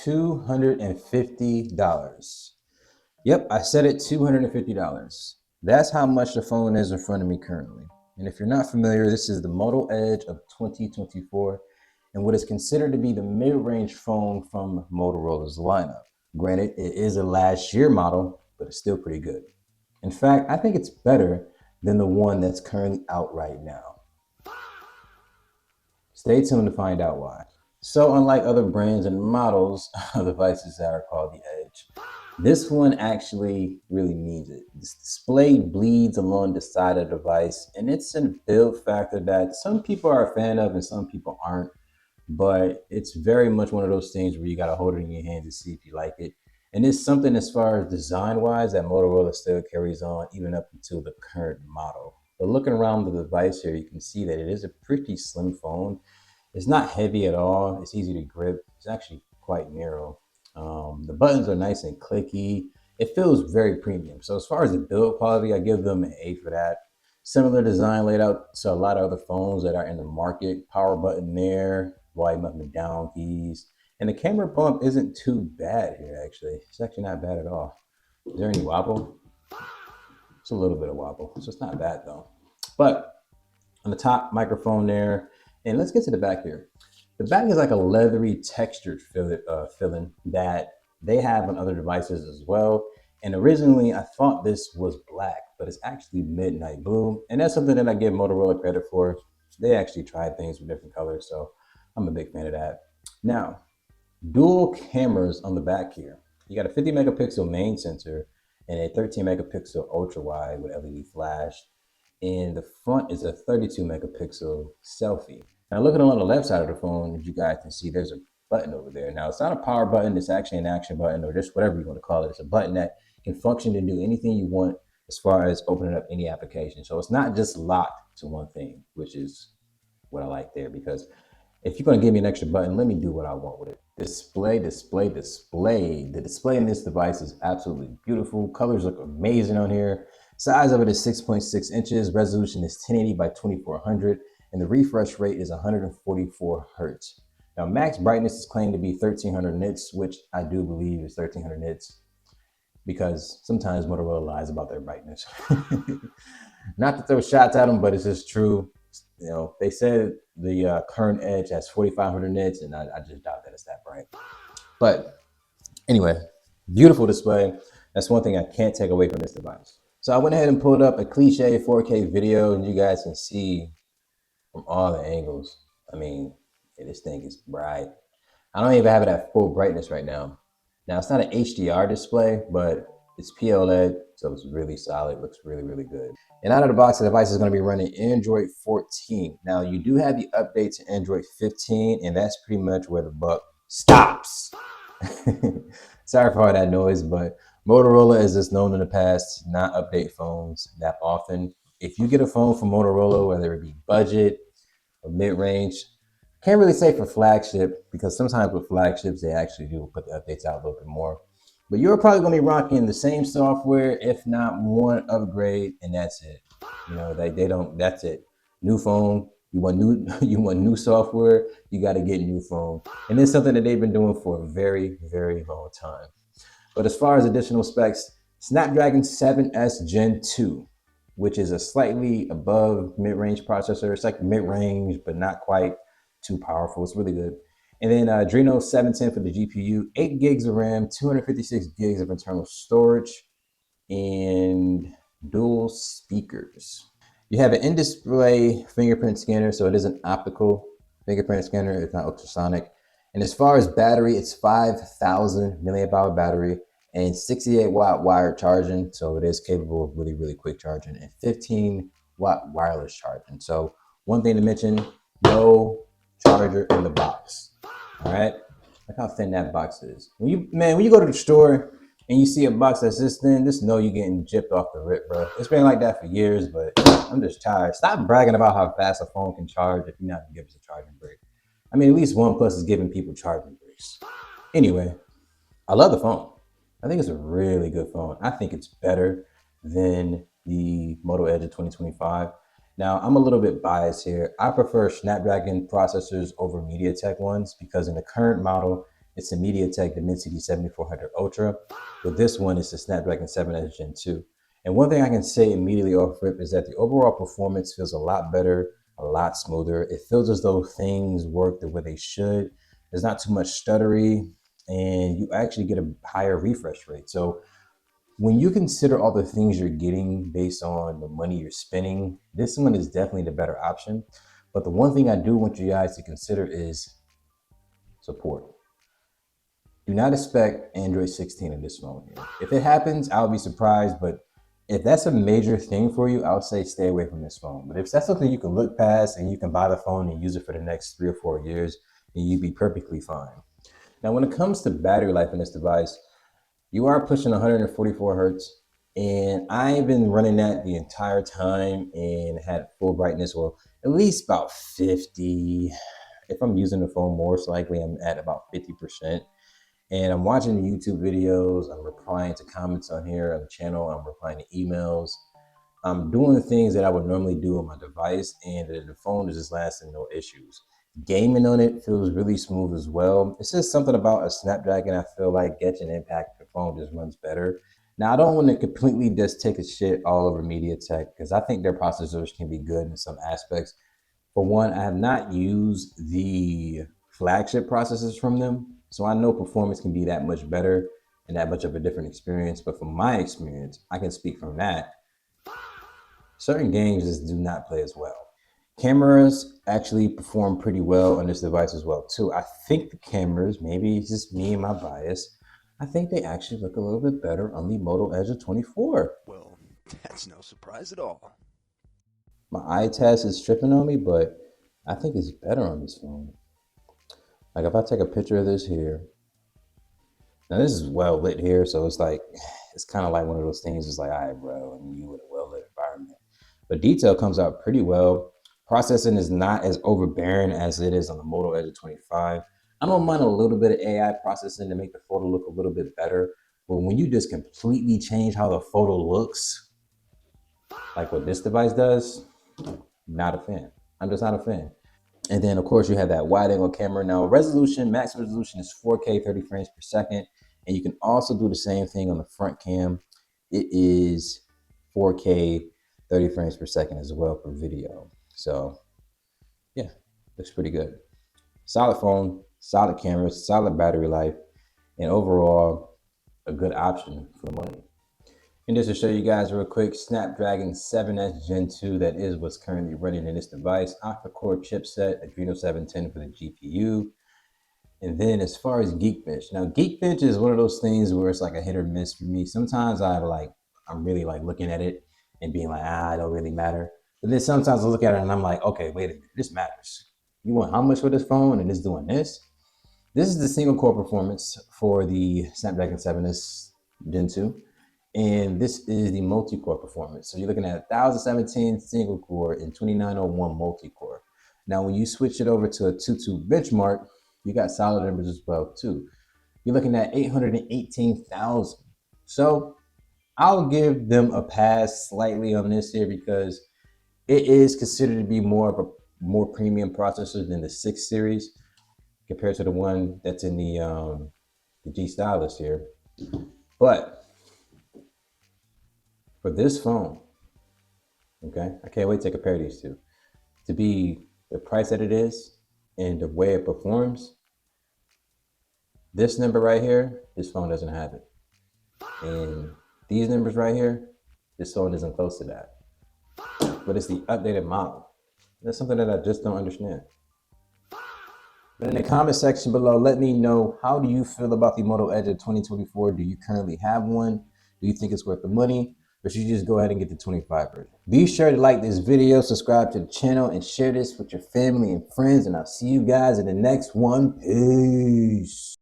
$250. Yep, I said it, $250. That's how much the phone is in front of me currently. And if you're not familiar, this is the Moto Edge of 2024 and what is considered to be the mid-range phone from Motorola's lineup. Granted, it is a last year model, but it's still pretty good. In fact, I think it's better than the one that's currently out right now. Stay tuned to find out why. So unlike other brands and models of devices that are called the Edge, this one actually really means it. This display bleeds along the side of the device, and it's a build factor that some people are a fan of and some people aren't. But it's very much one of those things where you got to hold it in your hand to see if you like it. And it's something as far as design-wise that Motorola still carries on even up until the current model. But looking around the device here, you can see that it is a pretty slim phone. It's not heavy at all. It's easy to grip. It's actually quite narrow. The buttons are nice and clicky. It feels very premium. So as far as the build quality, I give them an A for that. Similar design laid out to a lot of other phones that are in the market. Power button there, volume up and down keys. And the camera bump isn't too bad here, actually. It's actually not bad at all. Is there any wobble? It's a little bit of wobble, so it's not bad though. But on the top, microphone there. And let's get to the back here. The back is like a leathery textured feeling that they have on other devices as well. And originally I thought this was black, but it's actually midnight blue. And that's something that I give Motorola credit for. They actually tried things with different colors, so I'm a big fan of that. Now, dual cameras on the back here. You got a 50 megapixel main sensor and a 13 megapixel ultra wide with LED flash. And the front is a 32 megapixel selfie. Now looking along the left side of the phone, as you guys can see, there's a button over there. Now it's not a power button, it's actually an action button or just whatever you want to call it. It's a button that can function to do anything you want as far as opening up any application. So it's not just locked to one thing, which is what I like there, because if you're going to give me an extra button, let me do what I want with it. Display, display, display. The display in this device is absolutely beautiful. Colors look amazing on here. Size of it is 6.6 inches. Resolution is 1080 by 2400. And the refresh rate is 144 hertz. Now, max brightness is claimed to be 1300 nits, which I do believe is 1300 nits because sometimes Motorola lies about their brightness. Not to throw shots at them, but it's just true. You know, they said the current Edge has 4500 nits, and I just doubt that it's that bright. But anyway, beautiful display. That's one thing I can't take away from this device. So I went ahead and pulled up a cliche 4K video, and you guys can see from all the angles. I mean, this thing is bright. I don't even have it at full brightness right now. Now, it's not an HDR display, but it's PLED, so it's really solid, looks really, really good. And out of the box, the device is going to be running Android 14. Now, you do have the update to Android 15, and that's pretty much where the buck stops. Sorry for all that noise, but Motorola is just known in the past to not update phones that often. If you get a phone from Motorola, whether it be budget or mid-range, can't really say for flagship, because sometimes with flagships, they actually do put the updates out a little bit more. But you're probably going to be rocking the same software, if not one upgrade, and that's it. You know, they don't. That's it. New phone. You want new software. You got to get new phone, and it's something that they've been doing for a very, very long time. But as far as additional specs, Snapdragon 7S Gen 2, which is a slightly above mid-range processor. It's like mid-range, but not quite too powerful. It's really good. And then Adreno 710 for the GPU, 8 gigs of RAM, 256 gigs of internal storage, and dual speakers. You have an in-display fingerprint scanner, so it is an optical fingerprint scanner. It's not ultrasonic. And as far as battery, it's 5,000 milliamp hour battery and 68 watt wired charging. So it is capable of really, really quick charging, and 15 watt wireless charging. So one thing to mention, no charger in the box. All right, look how thin that box is. When you go to the store and you see a box that's this thin, just know you're getting gypped off the rip, bro. It's been like that for years, but I'm just tired. Stop bragging about how fast a phone can charge if you're not gonna give us a charging break. I mean, at least OnePlus is giving people charging breaks. Anyway, I love the phone. I think it's a really good phone. I think it's better than the Moto Edge of 2025. Now, I'm a little bit biased here. I prefer Snapdragon processors over MediaTek ones because in the current model, It's a MediaTek Dimensity 7400 Ultra. With this one, it's the Snapdragon 7S Gen 2. And one thing I can say immediately off rip is that the overall performance feels a lot better, a lot smoother. It feels as though things work the way they should. There's not too much stuttery, and you actually get a higher refresh rate. So when you consider all the things you're getting based on the money you're spending, this one is definitely the better option. But the one thing I do want you guys to consider is support. Do not expect Android 16 in this phone here. If it happens, I'll be surprised, but if that's a major thing for you, I would say stay away from this phone. But if that's something you can look past and you can buy the phone and use it for the next 3 or 4 years, then you'd be perfectly fine. Now, when it comes to battery life in this device, you are pushing 144 hertz, and I've been running that the entire time and had full brightness, well, at least about 50. If I'm using the phone more, so likely I'm at about 50%. And I'm watching the YouTube videos, I'm replying to comments on here on the channel, I'm replying to emails. I'm doing the things that I would normally do on my device, and the phone is just lasting no issues. Gaming on it feels really smooth as well. It's just something about a Snapdragon I feel like gets an impact. The phone just runs better. Now, I don't want to completely just take a shit all over MediaTek because I think their processors can be good in some aspects. For one, I have not used the flagship processors from them, so I know performance can be that much better and that much of a different experience. But from my experience, I can speak from that. Certain games just do not play as well. Cameras actually perform pretty well on this device as well too. I think the cameras, maybe it's just me and my bias, I think they actually look a little bit better on the Moto Edge 24. Well, that's no surprise at all. My eye test is tripping on me, but I think it's better on this phone. Like if I take a picture of this here, now this is well lit here, so it's like, it's kind of like one of those things. It's like, all right, bro, and you in a well lit environment. But detail comes out pretty well. Processing is not as overbearing as it is on the Moto Edge 25. I don't mind a little bit of AI processing to make the photo look a little bit better, but when you just completely change how the photo looks, like what this device does, not a fan. I'm just not a fan. And then of course you have that wide angle camera. Now resolution, max resolution is 4K 30 frames per second. And you can also do the same thing on the front cam. It is 4K 30 frames per second as well for video. So yeah, looks pretty good. Solid phone, solid cameras, solid battery life, and overall a good option for the money. And just to show you guys real quick, Snapdragon 7S Gen 2, that is what's currently running in this device. Octa-core chipset, Adreno 710 for the GPU. And then as far as Geekbench, now Geekbench is one of those things where it's like a hit or miss for me. Sometimes I'm really like looking at it and being like, it don't really matter. But then sometimes I look at it and I'm like, okay, wait a minute, this matters. You want how much for this phone and it's doing this? This is the single core performance for the Snapdragon 7S Gen 2. And this is the multi-core performance. So you're looking at 1017 single core and 2901 multi-core. Now, when you switch it over to a 2.2 benchmark, you got solid numbers as well too. You're looking at 818,000. So I'll give them a pass slightly on this here because it is considered to be more of a more premium processor than the 6 series compared to the one that's in the G Stylus here. But for this phone, okay, I can't wait to compare these two. To be the price that it is and the way it performs, this number right here, this phone doesn't have it. And these numbers right here, this phone isn't close to that. But it's the updated model. That's something that I just don't understand. But in the comment section below, let me know, how do you feel about the Moto Edge of 2024? Do you currently have one? Do you think it's worth the money? Or should you just go ahead and get the 25 version? Be sure to like this video, subscribe to the channel, and share this with your family and friends. And I'll see you guys in the next one. Peace.